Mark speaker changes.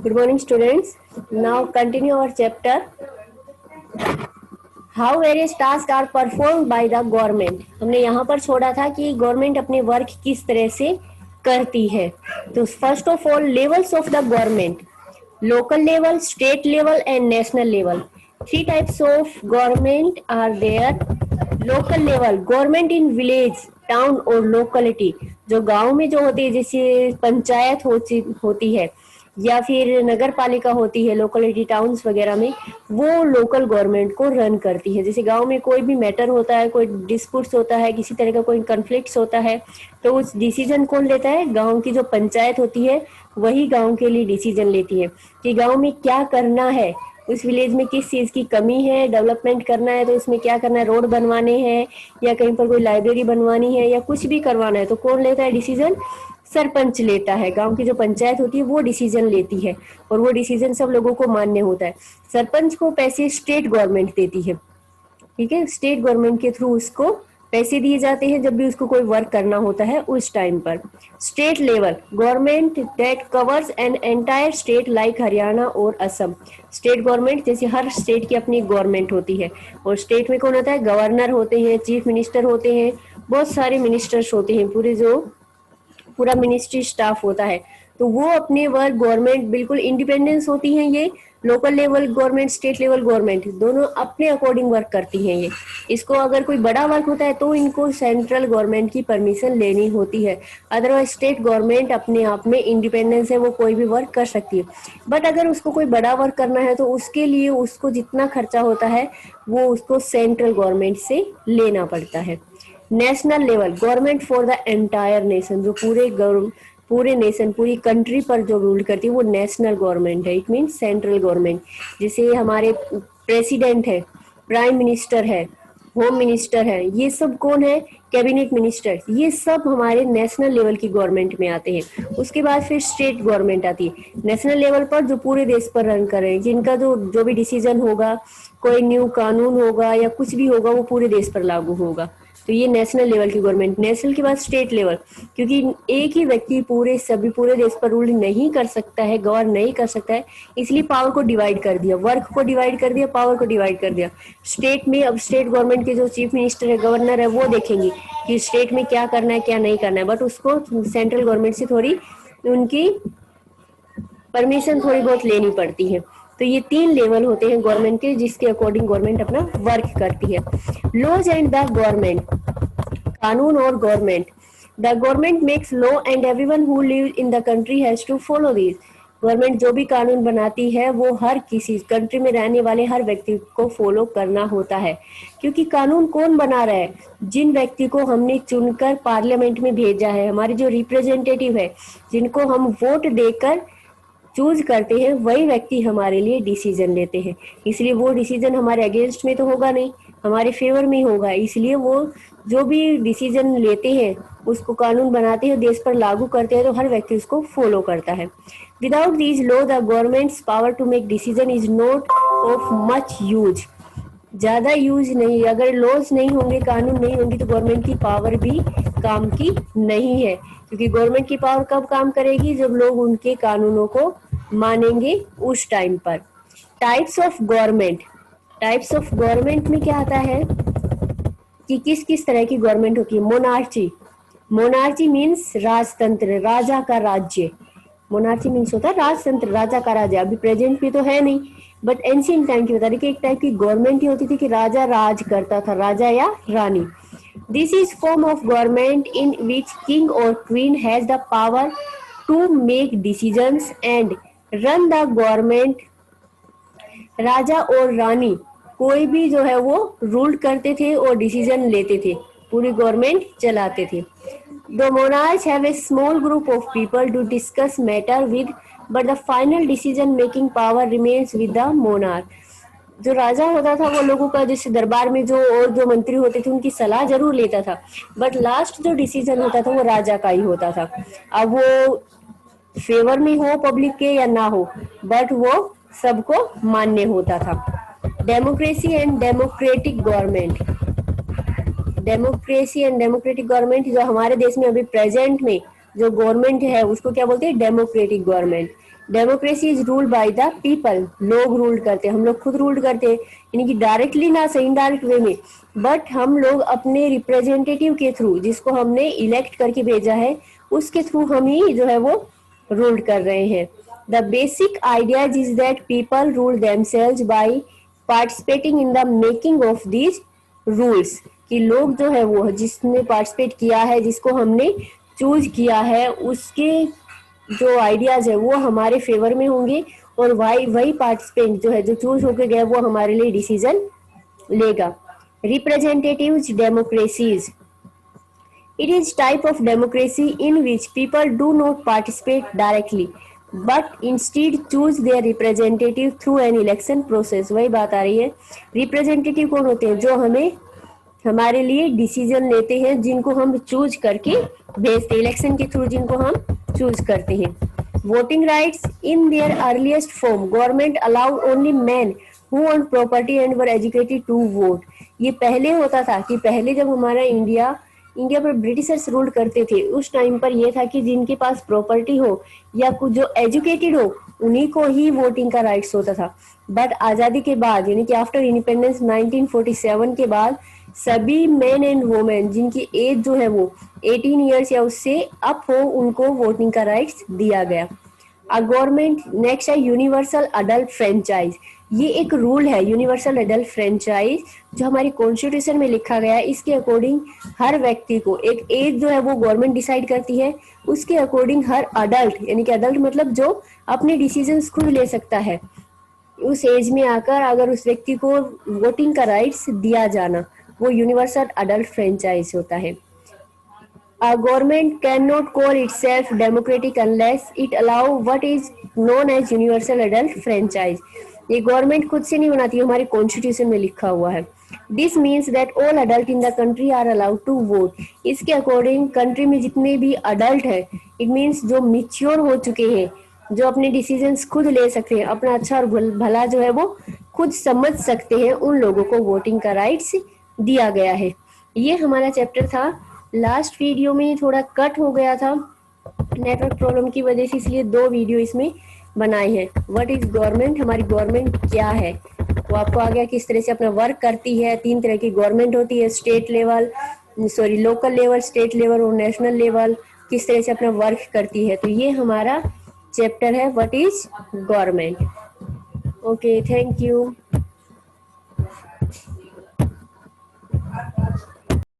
Speaker 1: Good morning, students. Now continue our chapter. How various tasks are performed by the government. हमने यहाँ पर छोड़ा था कि गवर्नमेंट अपने वर्क किस तरह से करती है. तो first of all levels of the government, local level, state level and national level. Three types of government are there. Local level, government in village, town और locality. जो गांव में जो होती है, जैसे पंचायत होती है या फिर नगर पालिका होती है, लोकलिटी टाउन्स वगैरह में, वो लोकल गवर्नमेंट को रन करती है. जैसे गांव में कोई भी मैटर होता है, कोई डिस्प्यूट्स होता है, किसी तरह का कोई कन्फ्लिक्ट्स होता है, तो उस डिसीजन कौन लेता है? गांव की जो पंचायत होती है वही गांव के लिए डिसीजन लेती है कि गांव में क्या करना है, उस विलेज में किस चीज की कमी है, डेवलपमेंट करना है तो उसमें क्या करना है, रोड बनवाने हैं या कहीं पर कोई लाइब्रेरी बनवानी है या कुछ भी करवाना है, तो कौन लेता है डिसीजन? सरपंच लेता है. गांव की जो पंचायत होती है वो डिसीजन लेती है और वो डिसीजन सब लोगों को मान्य होता है. सरपंच को पैसे स्टेट गवर्नमेंट देती है. ठीक है, स्टेट गवर्नमेंट के थ्रू उसको पैसे दिए जाते हैं जब भी उसको कोई वर्क करना होता है उस टाइम पर. State level government that covers an entire state like Haryana और असम. स्टेट गवर्नमेंट, जैसे हर स्टेट की अपनी गवर्नमेंट होती है और स्टेट में कौन होता है? गवर्नर होते हैं, चीफ मिनिस्टर होते हैं, बहुत सारे मिनिस्टर्स होते हैं, पूरा मिनिस्ट्री स्टाफ होता है. तो वो अपने वर्क, गवर्नमेंट बिल्कुल इंडिपेंडेंस होती है. ये local level government, state level government दोनों अपने अकॉर्डिंग वर्क करती हैं. ये इसको अगर कोई बड़ा वर्क होता है तो इनको सेंट्रल गवर्नमेंट की परमिशन लेनी होती है. अदरवाइज स्टेट गवर्नमेंट अपने आप में इंडिपेंडेंस है, वो कोई भी वर्क कर सकती है. बट अगर उसको कोई बड़ा वर्क करना है तो उसके लिए उसको जितना खर्चा होता है वो उसको सेंट्रल गवर्नमेंट से लेना पड़ता है. National level government for the entire nation, जो पूरे नेशन, पूरी कंट्री पर जो रूल करती है वो नेशनल गवर्नमेंट है. It means central government. जैसे हमारे प्रेसिडेंट है, प्राइम मिनिस्टर है, होम मिनिस्टर है, ये सब कौन है? Cabinet minister. ये सब हमारे नेशनल लेवल की गवर्नमेंट में आते हैं. उसके बाद फिर स्टेट गवर्नमेंट आती है नेशनल लेवल पर, जो पूरे देश पर रन कर रहे हैं, जिनका जो भी डिसीजन होगा, कोई न्यू कानून होगा या कुछ भी होगा, वो पूरे देश पर लागू होगा. तो ये नेशनल लेवल की गवर्नमेंट. नेशनल के बाद स्टेट लेवल, क्योंकि एक ही व्यक्ति पूरे देश पर रूल नहीं कर सकता है, गवर्न नहीं कर सकता है, इसलिए पावर को डिवाइड कर दिया, वर्क को डिवाइड कर दिया, पावर को डिवाइड कर दिया. स्टेट में अब स्टेट गवर्नमेंट के जो चीफ मिनिस्टर है, गवर्नर है, वो देखेंगे कि स्टेट में क्या करना है क्या नहीं करना है, बट उसको सेंट्रल गवर्नमेंट से थोड़ी उनकी परमिशन थोड़ी बहुत लेनी पड़ती है. तो ये 3 लेवल होते हैं गवर्नमेंट के, जिसके अकॉर्डिंग गवर्नमेंट अपना वर्क करती है. लॉज एंड द गवर्नमेंट, कानून और government. The government makes law and everyone who live in the country has to follow this. Government जो भी कानून बनाती है वो हर किसी कंट्री में रहने वाले हर व्यक्ति को फॉलो करना होता है. क्योंकि कानून कौन बना रहा है? जिन व्यक्ति को हमने चुनकर पार्लियामेंट में भेजा है, हमारे जो रिप्रेजेंटेटिव है, जिनको हम वोट देकर चूज करते हैं, वही व्यक्ति हमारे लिए डिसीजन लेते हैं. इसलिए वो डिसीजन हमारे अगेंस्ट में तो होगा नहीं, हमारे फेवर में होगा. इसलिए वो जो भी डिसीजन लेते हैं, उसको कानून बनाते हैं, देश पर लागू करते हैं, तो हर व्यक्ति उसको फॉलो करता है. Without this law the government's power to make decision is not of much use. ज्यादा यूज नहीं. अगर लॉज नहीं होंगे, कानून नहीं होंगे, तो गवर्नमेंट की पावर भी काम की नहीं है. क्योंकि गवर्नमेंट की पावर कब काम करेगी? जब लोग उनके कानूनों को मानेंगे उस टाइम पर. Types of government. Types of government में क्या आता है कि किस किस तरह की गवर्नमेंट होती है. मोनार्ची. मोनार्ची मीन्स राजतंत्र, राजा का राज्य. मोनार्ची मीन्स होता है राजतंत्र, राजा का राज्य. अभी प्रेजेंट में तो है नहीं, बट एंशिएंट टाइम की बता रही कि एक टाइप की गवर्नमेंट ही होती थी कि राजा राज करता था, राजा या रानी. This is form of government in which king और queen has the power to make decisions and run the government. राजा और रानी कोई भी जो है वो रूल करते थे और डिसीजन लेते थे, पूरी गवर्नमेंट चलाते थे. The monarchs have a small group of people to discuss matter with, but the final decision making power remains with the monarch. जो राजा होता था वो लोगों का, जैसे दरबार में जो मंत्री होते थे उनकी सलाह जरूर लेता था, बट लास्ट जो डिसीजन होता था वो राजा का ही होता था. अब वो फेवर में हो पब्लिक के या ना हो, बट वो सबको मान्य होता था. Democracy and democratic government. Democracy and democratic government जो हमारे देश में अभी प्रेजेंट में जो गवर्नमेंट है उसको क्या बोलते हैं, democratic government. Democracy is ruled by the people, लोग रूल करते हैं, हम लोग खुद रूल करते हैं, यानी कि डायरेक्टली ना सही इनडायरेक्ट वे में, बट हम लोग अपने रिप्रेजेंटेटिव के थ्रू, जिसको हमने इलेक्ट करके भेजा है, उसके थ्रू हम ही जो है वो रूल कर रहे हैं। The basic idea is that people rule themselves by participating in the making of these rules, कि लोग जो है वो जिसने पार्टिसिपेट किया है, जिसको हमने चूज किया है, उसके जो आइडियाज है वो हमारे फेवर में होंगे, और वही पार्टिसिपेंट जो है, जो चूज होके गया, वो हमारे लिए डिसीजन लेगा। Representative democracies, it is type of democracy in which people do not participate directly but instead choose their representative through an election process। वही बात आ रही है, रिप्रेजेंटेटिव कौन होते हैं, जो हमें हमारे लिए डिसीजन लेते हैं, जिनको हम चूज करके भेजते हैं, इलेक्शन के थ्रू जिनको हम चूज करते हैं। Voting rights in their earliest form, government allowed only man who own property and were educated to vote. ये पहले होता था कि पहले जब हमारा इंडिया पर ब्रिटिशर्स रूल करते थे, उस टाइम पर यह था कि जिनके पास प्रॉपर्टी हो या कुछ जो एजुकेटेड हो, उन्हीं को ही वोटिंग का राइट्स होता था। बट आज़ादी के बाद, यानी कि आफ्टर इंडिपेंडेंस 1947 के बाद, सभी मेन एंड वुमेन जिनकी एज जो है वो 18 ईयर्स या उससे अप हो, उनको वोटिंग का राइट्स दिया गया। गवर्नमेंट नेक्स्ट है यूनिवर्सल अडल्ट फ्रेंचाइज। ये एक रूल है, यूनिवर्सल अडल्ट फ्रेंचाइज, जो हमारी कॉन्स्टिट्यूशन में लिखा गया है। इसके अकॉर्डिंग हर व्यक्ति को एक एज जो है वो गवर्नमेंट डिसाइड करती है, उसके अकॉर्डिंग हर अडल्ट, यानी कि अडल्ट मतलब जो अपने डिसीजंस खुद ले सकता है, उस एज में आकर अगर उस व्यक्ति को वोटिंग का राइट्स दिया जाना, वो यूनिवर्सल अडल्ट फ्रेंचाइज होता है। A government cannot call itself democratic unless it allow what is known as universal adult franchise। ये गवर्नमेंट खुद से नहीं बनाती, हमारे कॉन्स्टिट्यूशन में लिखा हुआ है। This means that all adult in the country are allowed to vote. इसके अकॉर्डिंग कंट्री में जितने भी अडल्ट है, इट मीन्स जो मिच्योर हो चुके हैं, जो अपने डिसीजंस खुद ले सकते हैं, अपना अच्छा और भला जो है वो खुद समझ सकते हैं, उन लोगों को वोटिंग का राइट्स दिया गया है। ये हमारा चैप्टर था। लास्ट वीडियो में थोड़ा कट हो गया था नेटवर्क प्रॉब्लम की वजह से, इसलिए 2 वीडियो इसमें बनाए हैं। व्हाट इज गवर्नमेंट, हमारी गवर्नमेंट क्या है, वो आपको आ गया, किस तरह से अपना वर्क करती है। 3 तरह की गवर्नमेंट होती है, लोकल लेवल, स्टेट लेवल और नेशनल लेवल, किस तरह से अपना वर्क करती है। तो ये हमारा चैप्टर है what is government. Okay, thank you.